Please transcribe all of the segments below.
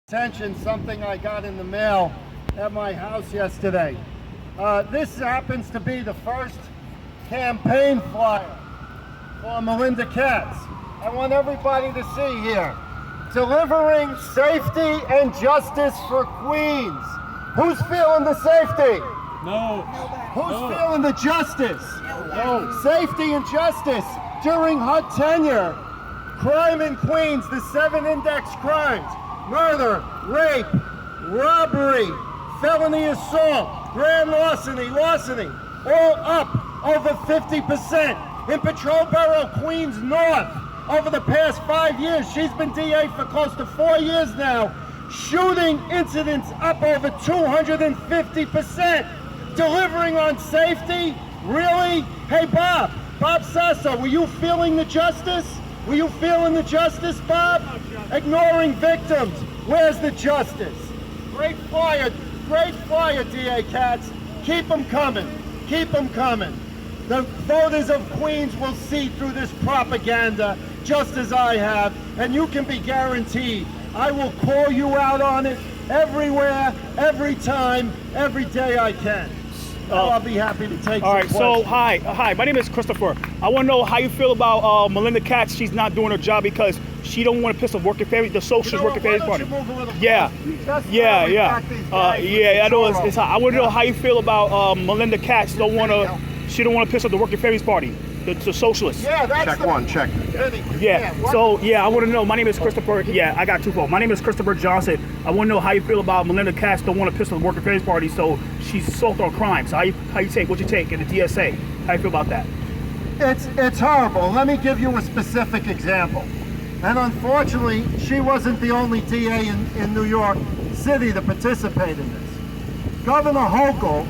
Attention, something I got in the mail at my house yesterday. This happens to be the first campaign flyer for Melinda Katz. I want everybody to see here. Delivering safety and justice for Queens. Who's feeling the safety? No. Who's feeling the justice? No. Safety and justice. During her tenure, crime in Queens, the 7 index crimes: murder, rape, robbery, felony assault, grand larceny, all up over 50%. In Patrol Borough, Queens North, over the past 5 years, she's been DA for close to 4 years now, shooting incidents up over 250%. Delivering on safety? Really? Hey, Bob Sasso, were you feeling the justice? Were you feeling the justice, Bob? Ignoring victims. Where's the justice? Great flyer, DA Katz. Keep them coming. Keep them coming. The voters of Queens will see through this propaganda, just as I have, and you can be guaranteed I will call you out on it everywhere, every time, every day I can. I'll be happy to take All right, some so questions. hi, my name is Christopher. I want to know how you feel about Melinda Katz. She's not doing her job because she don't want to piss off working family, the socialist working family party. Yeah, I know it's hot. I want to know how you feel about Melinda Katz. She don't want to piss off the working families party, the socialists. Yeah, that's check one, check. I want to know. My name is Christopher. Yeah, I got two votes. My name is Christopher Johnson. I want to know how you feel about Melinda Katz. Don't want to piss off the working families party, so she's assault on crime. So how you take what you take in the DSA? How you feel about that? It's horrible. Let me give you a specific example. And unfortunately, she wasn't the only DA in New York City to participate in this. Governor Hochul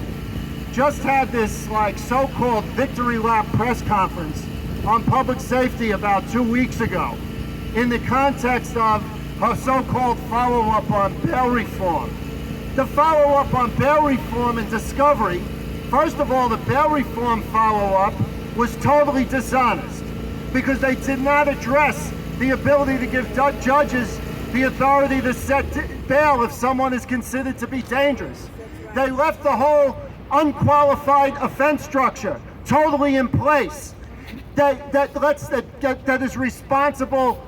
just had this so-called victory lap press conference on public safety about 2 weeks ago in the context of her so-called follow-up on bail reform. The follow-up on bail reform and discovery, first of all, the bail reform follow-up was totally dishonest because they did not address the ability to give judges the authority to set bail if someone is considered to be dangerous. They left the whole unqualified offense structure totally in place that is responsible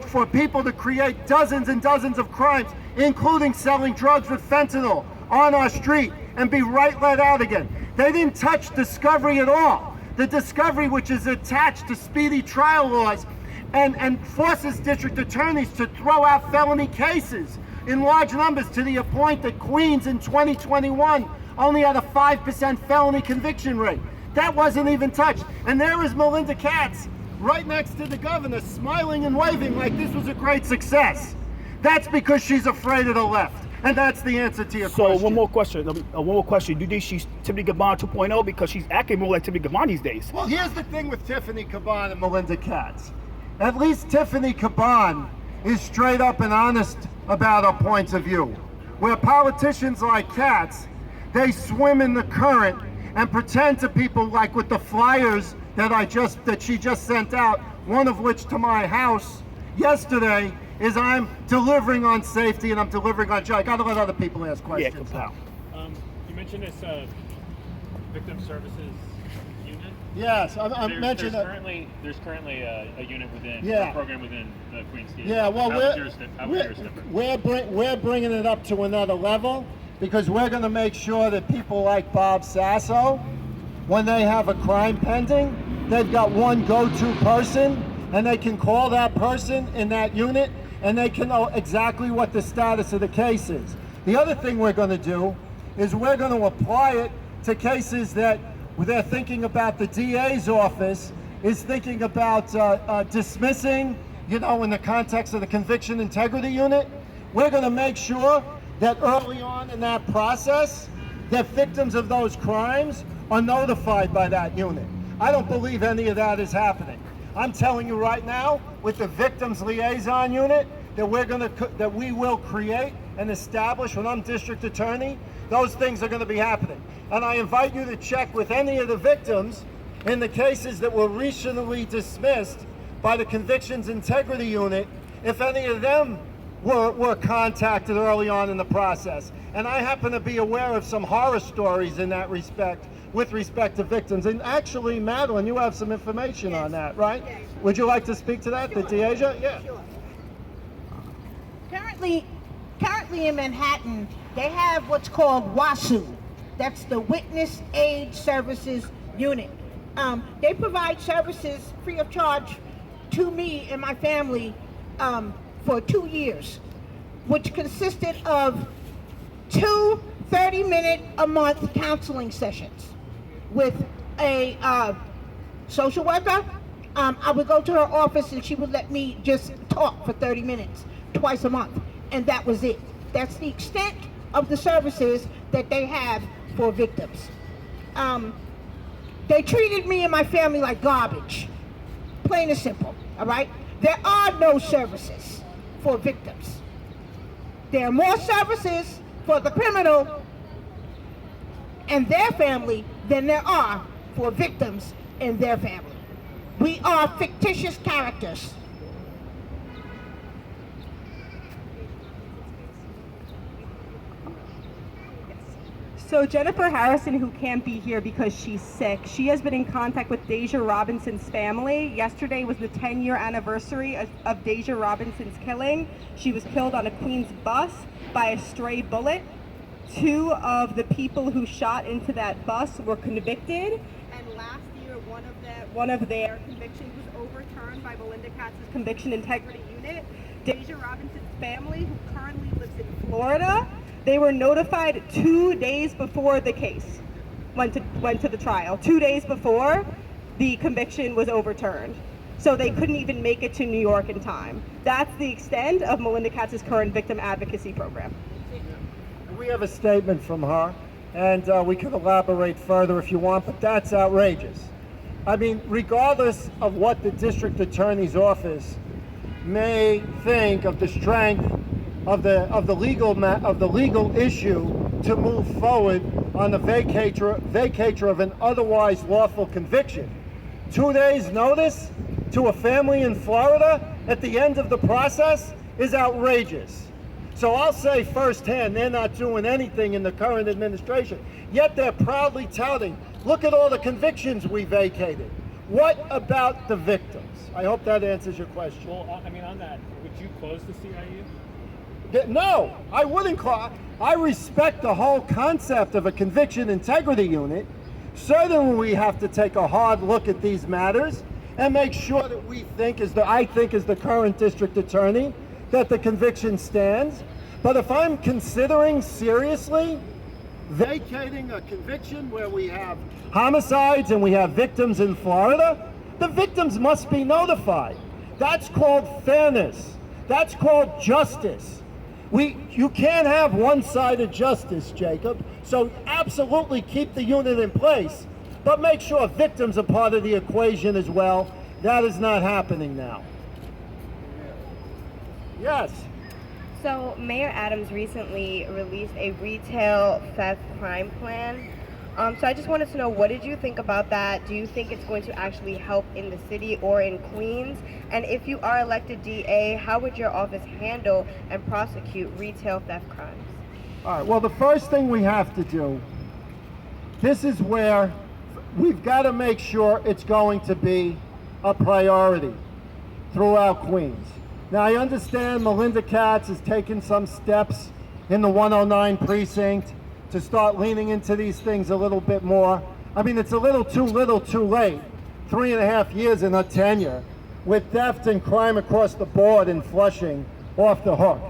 for people to create dozens and dozens of crimes, including selling drugs with fentanyl on our street, and be let out again. They didn't touch discovery at all. The discovery, which is attached to speedy trial laws and forces district attorneys to throw out felony cases in large numbers, to the point that Queens in 2021 only had a 5% felony conviction rate. That wasn't even touched. And there is Melinda Katz right next to the governor, smiling and waving like this was a great success. That's because she's afraid of the left. And that's the answer to your question. So one more question. Do you think she's Tiffany Gabbana 2.0 because she's acting more like Tiffany Gabbana these days? Well, here's the thing with Tiffany Gabbana and Melinda Katz. At least Tiffany Gabbana is straight up and honest about her points of view. Where politicians like Katz, they swim in the current and pretend to people, like with the flyers that she just sent out, one of which to my house yesterday, is I'm delivering on safety and I'm delivering on I gotta let other people ask questions. Yeah, you mentioned this victim services unit. Yes, I mentioned that. There's currently a unit within Yeah. a program within the Queens DA. Yeah, well, we're we're bringing it up to another level because we're going to make sure that people like Bob Sasso, when they have a crime pending, they've got one go-to person, and they can call that person in that unit, and they can know exactly what the status of the case is. The other thing we're going to do is we're going to apply it to cases that they're thinking about. The DA's office is thinking about dismissing, in the context of the conviction integrity unit. We're going to make sure that early on in that process, that victims of those crimes are notified by that unit. I don't believe any of that is happening. I'm telling you right now, with the Victims Liaison Unit that we will create and establish when I'm district attorney, those things are going to be happening. And I invite you to check with any of the victims in the cases that were recently dismissed by the Convictions Integrity Unit, if any of them were contacted early on in the process. And I happen to be aware of some horror stories in that respect, with respect to victims. And actually, Madeline, you have some information on that, right? Yes. Would you like to speak to that, Sure. the DeAsia? Yeah. Sure. Currently in Manhattan, they have what's called WASU. That's the Witness Aid Services Unit. They provide services free of charge to me and my family for 2 years, which consisted of 2 30-minute-a-month counseling sessions with a social worker. I would go to her office and she would let me just talk for 30 minutes twice a month, and that was it. That's the extent of the services that they have for victims. They treated me and my family like garbage, plain and simple, all right? There are no services for victims. There are more services for the criminal and their family than there are for victims and their family. We are fictitious characters. So Jennifer Harrison, who can't be here because she's sick, she has been in contact with Deja Robinson's family. Yesterday was the 10-year anniversary of Deja Robinson's killing. She was killed on a Queens bus by a stray bullet. 2 of the people who shot into that bus were convicted, and last year one of their convictions was overturned by Melinda Katz's Conviction Integrity Unit. Deja Robinson's family, who currently lives in Florida, they were notified 2 days before the case went to the trial. 2 days before the conviction was overturned. So they couldn't even make it to New York in time. That's the extent of Melinda Katz's current victim advocacy program. We have a statement from her, and we could elaborate further if you want, but that's outrageous. I mean, regardless of what the district attorney's office may think of the strength of the legal issue to move forward on the vacatur of an otherwise lawful conviction, 2 days notice to a family in Florida at the end of the process is outrageous. So I'll say firsthand, they're not doing anything in the current administration, yet they're proudly touting, look at all the convictions we vacated. What about the victims? I hope that answers your question. Well, I mean, on that, would you close the CIU? No, I wouldn't call. I respect the whole concept of a conviction integrity unit. Certainly we have to take a hard look at these matters and make sure that I think as the current district attorney, that the conviction stands. But if I'm considering seriously vacating a conviction where we have homicides and we have victims in Florida, the victims must be notified. That's called fairness. That's called justice. You can't have one-sided justice, Jacob. So absolutely keep the unit in place, but make sure victims are part of the equation as well. That is not happening now. Yes. So Mayor Adams recently released a retail theft crime plan. So I just wanted to know, what did you think about that? Do you think it's going to actually help in the city or in Queens? And if you are elected DA, how would your office handle and prosecute retail theft crimes? All right, well, the first thing we have to do, this is where we've got to make sure it's going to be a priority throughout Queens. Now, I understand Melinda Katz has taken some steps in the 109 precinct to start leaning into these things a little bit more. I mean, it's a little too late. 3.5 years in her tenure with theft and crime across the board in Flushing off the hook.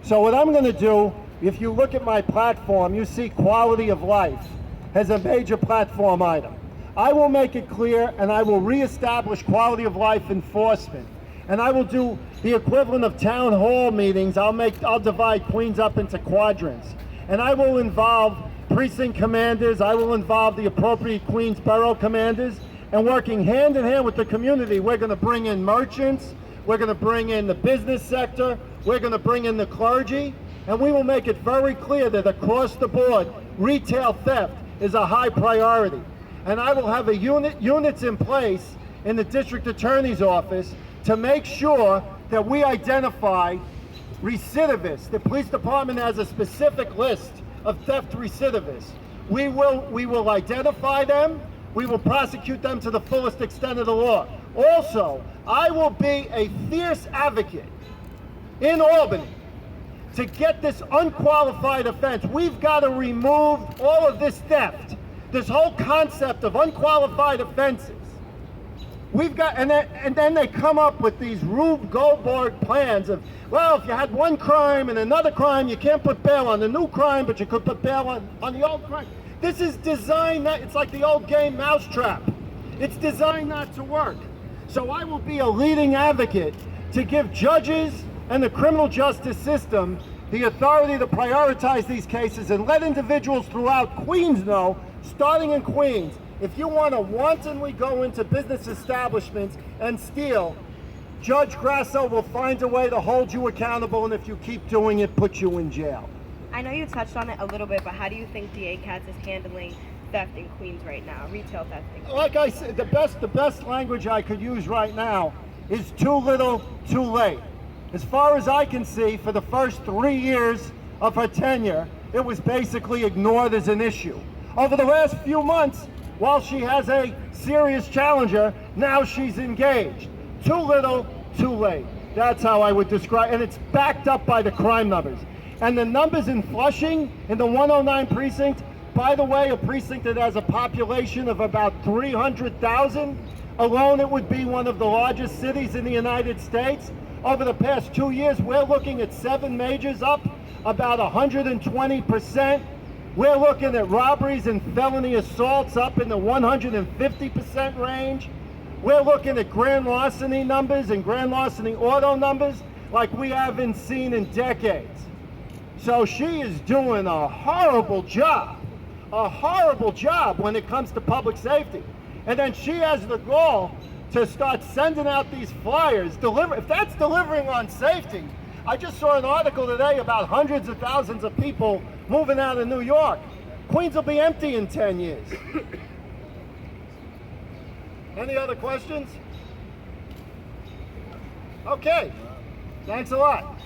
So what I'm going to do, if you look at my platform, you see quality of life as a major platform item. I will make it clear, and I will reestablish quality of life enforcement. And I will do the equivalent of town hall meetings. I'll divide Queens up into quadrants. And I will involve precinct commanders, I will involve the appropriate Queens Borough commanders, and working hand in hand with the community, we're going to bring in merchants, we're going to bring in the business sector, we're going to bring in the clergy, and we will make it very clear that across the board, retail theft is a high priority. And I will have units in place in the district attorney's office to make sure that we identify recidivists. The police department has a specific list of theft recidivists. We will identify them. We will prosecute them to the fullest extent of the law. Also, I will be a fierce advocate in Albany to get this unqualified offense. We've got to remove all of this theft, this whole concept of unqualified offenses. We've got, and then they come up with these Rube Goldberg plans of, well, if you had one crime and another crime, you can't put bail on the new crime, but you could put bail on the old crime. This is designed, it's like the old game Mousetrap. It's designed not to work. So I will be a leading advocate to give judges and the criminal justice system the authority to prioritize these cases and let individuals throughout Queens know, starting in Queens, if you want to wantonly go into business establishments and steal, Judge Grasso will find a way to hold you accountable, and if you keep doing it, put you in jail. I know you touched on it a little bit, but how do you think DA Katz is handling theft in Queens right now, retail theft in Queens? Like I said, the best language I could use right now is too little, too late. As far as I can see, for the first 3 years of her tenure, it was basically ignored as an issue. Over the last few months, while she has a serious challenger, now she's engaged. Too little, too late. That's how I would describe, and it's backed up by the crime numbers. And the numbers in Flushing, in the 109 precinct, by the way, a precinct that has a population of about 300,000, alone it would be one of the largest cities in the United States. Over the past 2 years, we're looking at 7 majors up about 120%. We're looking at robberies and felony assaults up in the 150% range. We're looking at grand larceny numbers and grand larceny auto numbers like we haven't seen in decades. So she is doing a horrible job when it comes to public safety. And then she has the goal to start sending out these flyers. If that's delivering on safety, I just saw an article today about hundreds of thousands of people moving out of New York. Queens will be empty in 10 years. Any other questions? Okay, thanks a lot.